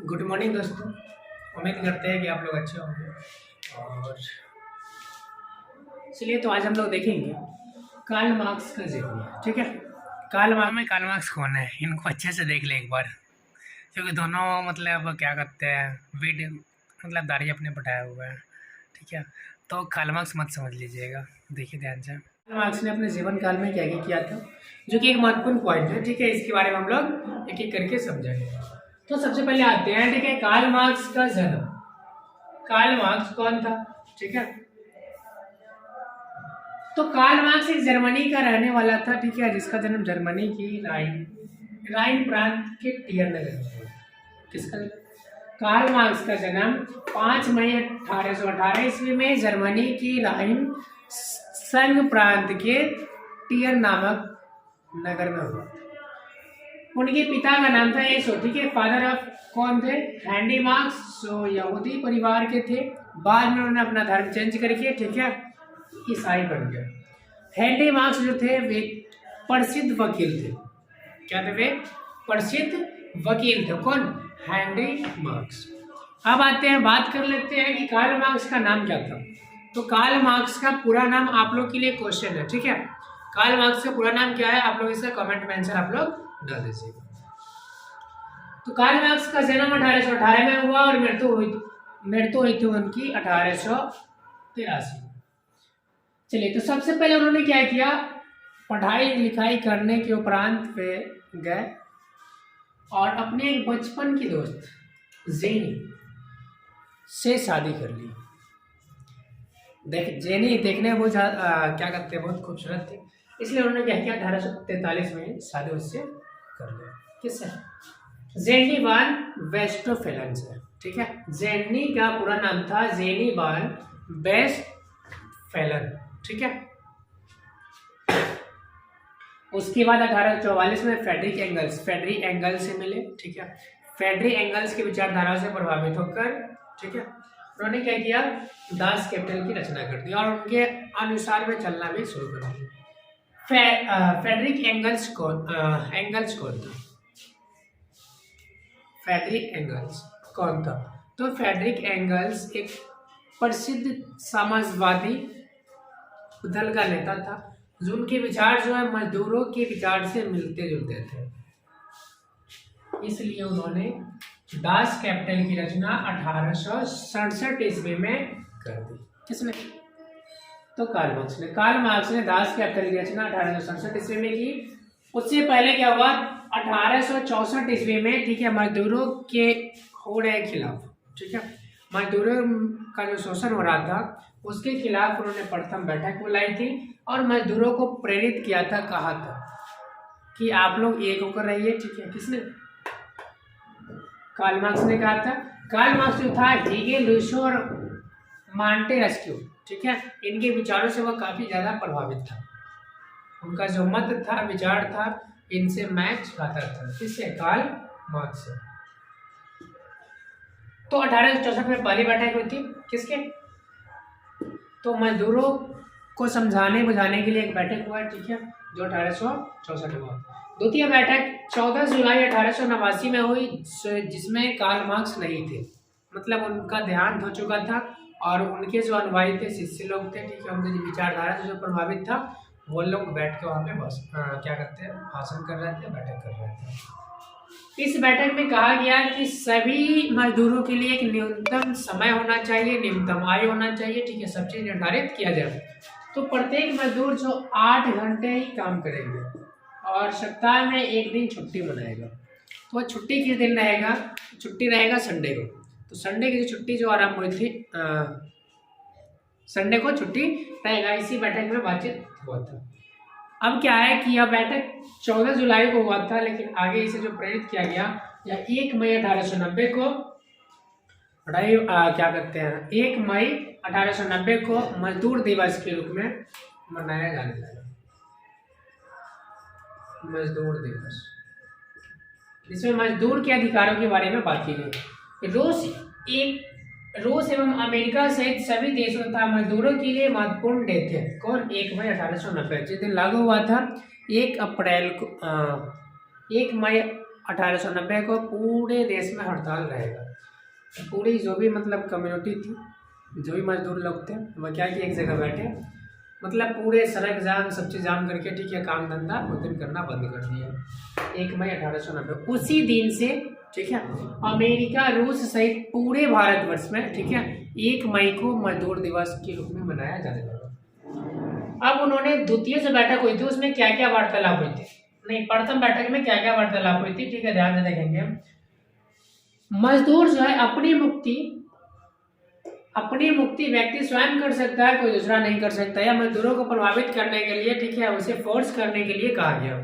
Good morning दोस्तों। उम्मीद करते हैं कि आप लोग अच्छे होंगे। और चलिए तो आज हम लोग देखेंगे कार्ल मार्क्स का जीवन। ठीक है, कार्ल मार्क्स कौन है, इनको अच्छे से देख ले एक बार, क्योंकि दोनों मतलब क्या करते हैं, वीड मतलब दाढ़ी अपने बढ़ाए हुए हैं। ठीक है, तो कार्ल मार्क्स मत समझ लीजिएगा, देखिए ध्यान से। कार्ल मार्क्स ने अपने जीवन काल में क्या क्या किया था, जो कि एक महत्वपूर्ण पॉइंट है। ठीक है, इसके बारे में हम लोग एक एक करके समझेंगे। तो सबसे पहले आते हैं, ठीक है, कार्ल मार्क्स का जन्म। कार्ल मार्क्स कौन था? ठीक है, तो कार्ल मार्क्स एक जर्मनी का रहने वाला था। ठीक है, जिसका जन्म जर्मनी की राइन प्रांत के टियर नगर में हुआ। किसका? कार्ल मार्क्स का जन्म 5 मई 1818 ईस्वी में जर्मनी की राइन संघ प्रांत के टियर नामक नगर में हुआ। उनके पिता का नाम था एसो। ठीक है, फादर ऑफ कौन थे? हैंडी मार्क्स, जो यहूदी परिवार के थे। बाद में उन्होंने अपना धर्म चेंज करके, ठीक है, ईसाई बन गए। हैंडी मार्क्स जो थे वे प्रसिद्ध वकील थे। क्या थे वे? प्रसिद्ध वकील थे। कौन? Handy marks. अब आते हैं, बात कर लेते हैं कि कार्ल मार्क्स का नाम क्या था। तो कार्ल मार्क्स का पूरा नाम आप लोग के लिए क्वेश्चन है। ठीक है, कार्ल मार्क्स का पूरा नाम क्या है, आप लोग इसका कमेंट में आंसर आप लोग डाल दीजिएगा। तो कार्ल मार्क्स का जन्म 1818 में हुआ और मृत्यु हुई थी उनकी 1883। चलिए, तो सबसे पहले उन्होंने क्या किया, पढ़ाई लिखाई करने के उपरांत वे गए और अपने एक बचपन की दोस्त जेनी से शादी कर ली। जेनी देखने में बहुत क्या कहते हैं, बहुत खूबसूरत थी, इसलिए उन्होंने क्या किया, 1843 में शादी उससे कर लिया। किससे? जेनी वान वेस्टफेलन से। ठीक है, जेनी का पूरा नाम था जेनी वान वेस्टफेलन। ठीक है, उसके बाद 1844 में फ्रेडरिक एंगल्स से मिले। ठीक है, फ्रेडरिक एंगल्स की विचारधारा से प्रभावित होकर, ठीक है, उन्होंने क्या किया, दास कैपिटल की रचना कर दी और उनके अनुसार में चलना भी शुरू कर दिया। फ्रेडरिक एंगल्स कौन था? फ्रेडरिक एंगल्स कौन था? तो फ्रेडरिक एंगल्स एक प्रसिद्ध समाजवादी दल का नेता था, जो उनके विचार जो है मजदूरों के विचार से मिलते जुलते थे। इसलिए उन्होंने दास कैपिटल की रचना 1867 ईस्वी में कर दी। किसने? तो कार्ल मार्क्स ने दास कैपिटल की रचना 1867 ईस्वी में की। उससे पहले क्या हुआ, 1864 ईस्वी में, ठीक है, मजदूरों के हो रहे खिलाफ, ठीक है, मजदूरों का जो शोषण हो रहा था उसके खिलाफ उन्होंने प्रथम बैठक बुलाई थी और मजदूरों को प्रेरित किया था, कहा था कि आप लोग एक होकर रहिए। ठीक है, किसने? कार्ल मार्क्स ने कहा था। कार्ल मार्क्स जो था हीगेल, रूसो और मॉन्टेस्क्यू, ठीक है, इनके विचारों से वह काफी ज्यादा प्रभावित था। उनका जो मत था, विचार था, इनसे मैच खाता था। किससे? कार्ल मार्क्स से। तो 1864 में पहली बैठक हुई थी। किसके? तो मजदूरों को समझाने बुझाने के लिए एक बैठक हुआ। ठीक है, जो 1864 में हुआ। द्वितीय बैठक 14 जुलाई 1889 में हुई, जिसमें कार्ल मार्क्स नहीं थे, मतलब उनका देहांत हो चुका था और उनके जो अनुयायी थे, शिष्य लोग थे, ठीक है, उनकी विचारधारा से जो प्रभावित था, वो लोग बैठ के वहाँ पे बस क्या करते हैं, भाषण कर रहे थे, बैठक कर रहे थे। इस बैठक में कहा गया कि सभी मजदूरों के लिए एक न्यूनतम समय होना चाहिए, न्यूनतम आय होना चाहिए। ठीक है, सब चीज निर्धारित किया जाए। तो प्रत्येक मजदूर जो 8 घंटे ही काम करेंगे और सप्ताह में एक दिन छुट्टी मनाएगा। तो वह छुट्टी किस दिन रहेगा? छुट्टी रहेगा संडे को। तो संडे की छुट्टी जो आरम्भ हुई थी, संडे को छुट्टी रहेगा। इसी बैठक में बातचीत हुआ था। अब क्या है कि यह बैठक 14 जुलाई को हुआ था, लेकिन आगे इसे जो प्रेरित किया गया, या 1 मई 1890 को क्या कहते हैं, 1 मई 1890 को मजदूर दिवस के रूप में मनाया जाने लगा। मजदूर दिवस, इसमें मजदूर के अधिकारों के बारे में बात की गई। रूस एवं अमेरिका सहित सभी देशों तथा मजदूरों के लिए महत्वपूर्ण डे थे। कौन? 1 मई 1890, जिस दिन लागू हुआ था 1 मई 1890 को पूरे देश में हड़ताल रहेगा। पूरी जो भी मतलब कम्युनिटी थी, जो भी मजदूर लोग थे, वह क्या कि एक जगह बैठे, मतलब पूरे सड़क जाम, सब चीज़ जाम करके ठीक है काम धंधा उस दिन करना बंद कर दिया 1 मई 1890। उसी दिन से ठीक है अमेरिका, रूस सहित पूरे भारतवर्ष में ठीक है 1 मई को मजदूर दिवस के रूप में मनाया जाने लगा। अब उन्होंने द्वितीय जो बैठक हुई थी उसमें क्या क्या वार्तालाप हुई थी, नहीं प्रथम बैठक में क्या क्या वार्तालाप हुई थी, ठीक है ध्यान से देखेंगे। मजदूर जो है अपनी मुक्ति व्यक्ति स्वयं कर सकता है, कोई दूसरा नहीं कर सकता, या मजदूरों को प्रभावित करने के लिए ठीक है उसे फोर्स करने के लिए कहा गया।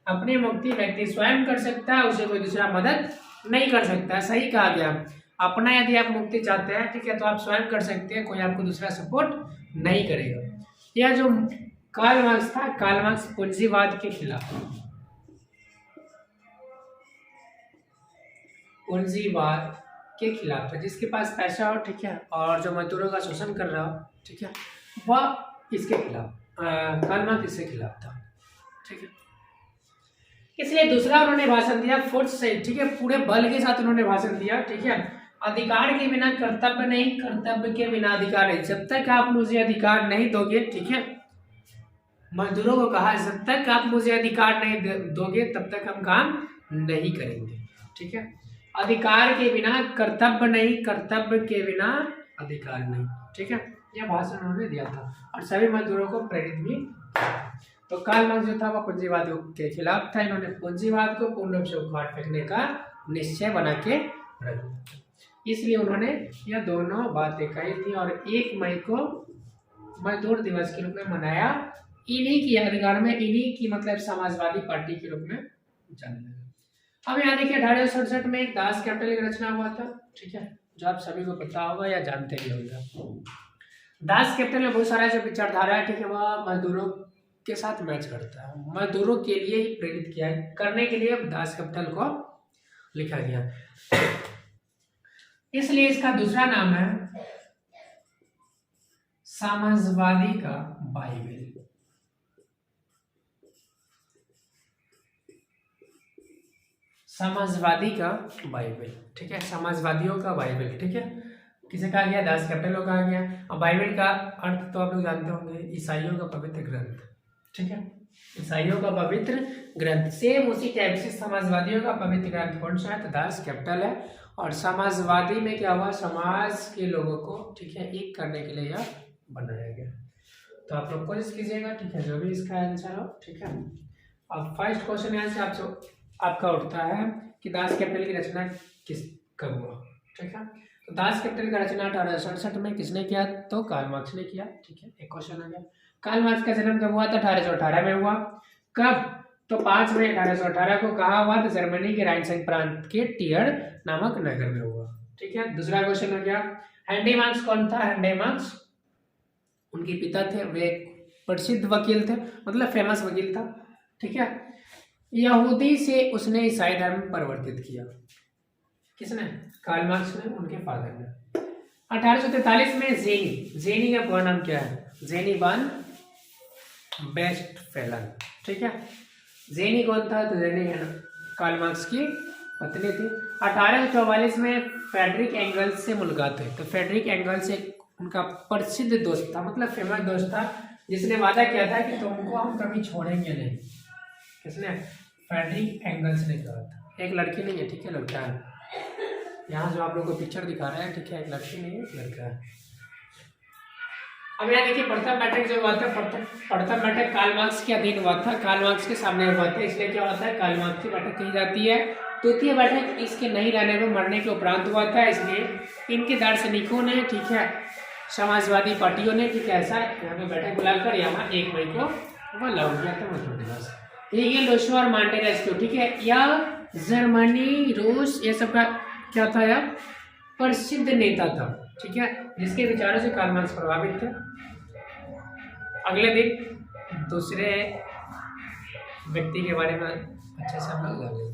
अपनी मुक्ति व्यक्ति स्वयं कर सकता है, उसे कोई दूसरा मदद नहीं कर सकता, सही कहा गया। अपना यदि आप मुक्ति चाहते हैं ठीक है तो आप स्वयं कर सकते हैं, कोई आपको दूसरा सपोर्ट नहीं करेगा। यह जो कार्ल मार्क्स था, कार्ल मार्क्स पूंजीवाद के खिलाफ, पूंजीवाद के खिलाफ था। जिसके पास पैसा हो ठीक है और जो मजदूरों का शोषण कर रहा हो ठीक है वह इसके खिलाफ, कार्ल मार्क्स इसके खिलाफ था ठीक है। इसलिए दूसरा उन्होंने भाषण दिया फोर्स से ठीक है, पूरे बल के साथ उन्होंने भाषण दिया ठीक है। अधिकार के बिना कर्तव्य नहीं, कर्तव्य के बिना अधिकार नहीं। जब तक आप मुझे अधिकार नहीं दोगे ठीक है, मजदूरों को कहा जब तक आप मुझे अधिकार नहीं दोगे तब तक हम काम नहीं करेंगे ठीक है। अधिकार के बिना कर्तव्य नहीं, कर्तव्य के बिना अधिकार नहीं ठीक है। यह भाषण उन्होंने दिया था और सभी मजदूरों को प्रेरित भी किया। तो कार्ल मार्क्स जो था वह पूंजीवाद के खिलाफ था। इन्होंने पूंजीवाद को पूर्ण रूप से उखाड़ फेंकने का निश्चय बना के रख दिया, इसलिए उन्होंने यह दोनों बातें कही थी और 1 मई को मजदूर दिवस के रूप में मनाया। इन्हीं की यादगार में, इन्हीं की मतलब समाजवादी पार्टी के रूप में जाना लगा। अब यहाँ देखिए 1867 में एक दास कैपिटल की रचना हुआ था ठीक है, जो आप सभी को पता होगा या जानते भी होंगे। दास कैपिटल में बहुत सारा जो विचारधारा है ठीक है वह मजदूरों के साथ मैच करता है, मजदूरों के लिए ही प्रेरित किया है, करने के लिए दास कैपिटल को लिखा गया, इसलिए इसका दूसरा नाम है समाजवादी का बाइबल। समाजवादी का बाइबल ठीक है, समाजवादियों का बाइबल ठीक है। किसे कहा गया, दास कैपिटल को कहा गया। अब बाइबल का अर्थ तो आप लोग जानते होंगे, ईसाइयों का पवित्र ग्रंथ ठीक है, ईसाइयों का पवित्र ग्रंथ। सेम उसी टाइप से समाजवादियों का पवित्र ग्रंथ कौन सा है, तो दास कैपिटल है। और समाजवादी में क्या हुआ, समाज के लोगों को ठीक है एक करने के लिए यह बनाया गया। तो आप लोग कोशिश कीजिएगा ठीक है, जो भी इसका आंसर हो ठीक है। अब फर्स्ट क्वेश्चन यहाँ से आपका उठता है कि दास कैपिटल की रचना कब हुआ ठीक है। तो दास कैपिटल का रचना 1867 में किसने किया, तो कार्ल मार्क्स ने किया ठीक है। एक क्वेश्चन आ गया, कार्ल मार्क्स का जन्म कब हुआ था, 1818 में हुआ। कब, तो 5 मई 1818 को कहा हुआ, तो जर्मनी के राइनसाइड प्रांत के टियर नामक नगर में हुआ ठीक है। दूसरा क्वेश्चन हो गया, हेनरी मार्क्स कौन था, हेनरी मार्क्स उनके पिता थे, वे प्रसिद्ध वकील थे, मतलब फेमस वकील था ठीक है। यहूदी से उसने ईसाई धर्म परिवर्तित किया, किसने, कार्ल मार्क्स ने, उनके फादर ने। 1843 में जेनी का पूरा नाम क्या है, जेनी वान वेस्टफैलन ठीक है। जेनी कौन था, तो जेनी कार्ल मार्क्स की पत्नी थी। 1844 में फ्रेडरिक एंगल्स से मुलाकात हुई। तो फ्रेडरिक एंगल्स एक उनका प्रसिद्ध दोस्त था, मतलब फेमस दोस्त था, जिसने वादा किया था कि तुमको हम कभी छोड़ेंगे नहीं। किसने, फ्रेडरिक एंगल्स ने कहा था। एक लड़की नहीं है ठीक है, लड़का है। यहाँ जो आप लोगों को पिक्चर दिखा रहा है ठीक है, एक लड़की नहीं है, एक लड़का है। अब यहाँ देखिए प्रथम बैठक जो हुआ था, प्रथम बैठक कार्ल मार्क्स के अधीन हुआ था, कार्ल मार्क्स के सामने हुआ था, इसलिए क्या होता है, कार्ल मार्क्स की बैठक कही जाती है। द्वितीय बैठक इसके नहीं रहने में, मरने के उपरांत हुआ था, इसलिए इनके दार्शनिकों ने ठीक है, समाजवादी पार्टियों ने ठीक है ऐसा यहाँ पे बैठक बुलाकर यहाँ 1 मई को वह लागू किया था मजदूर दिवस। ये लोशो और मांटेरेस्क्यू ठीक है, यह जर्मनी, रूस ये सब का क्या था, यह प्रसिद्ध नेता था ठीक है, जिसके विचारों से कार्ल मार्क्स प्रभावित थे। अगले दिन दूसरे व्यक्ति के बारे में अच्छे से हम लोग जान लेंगे।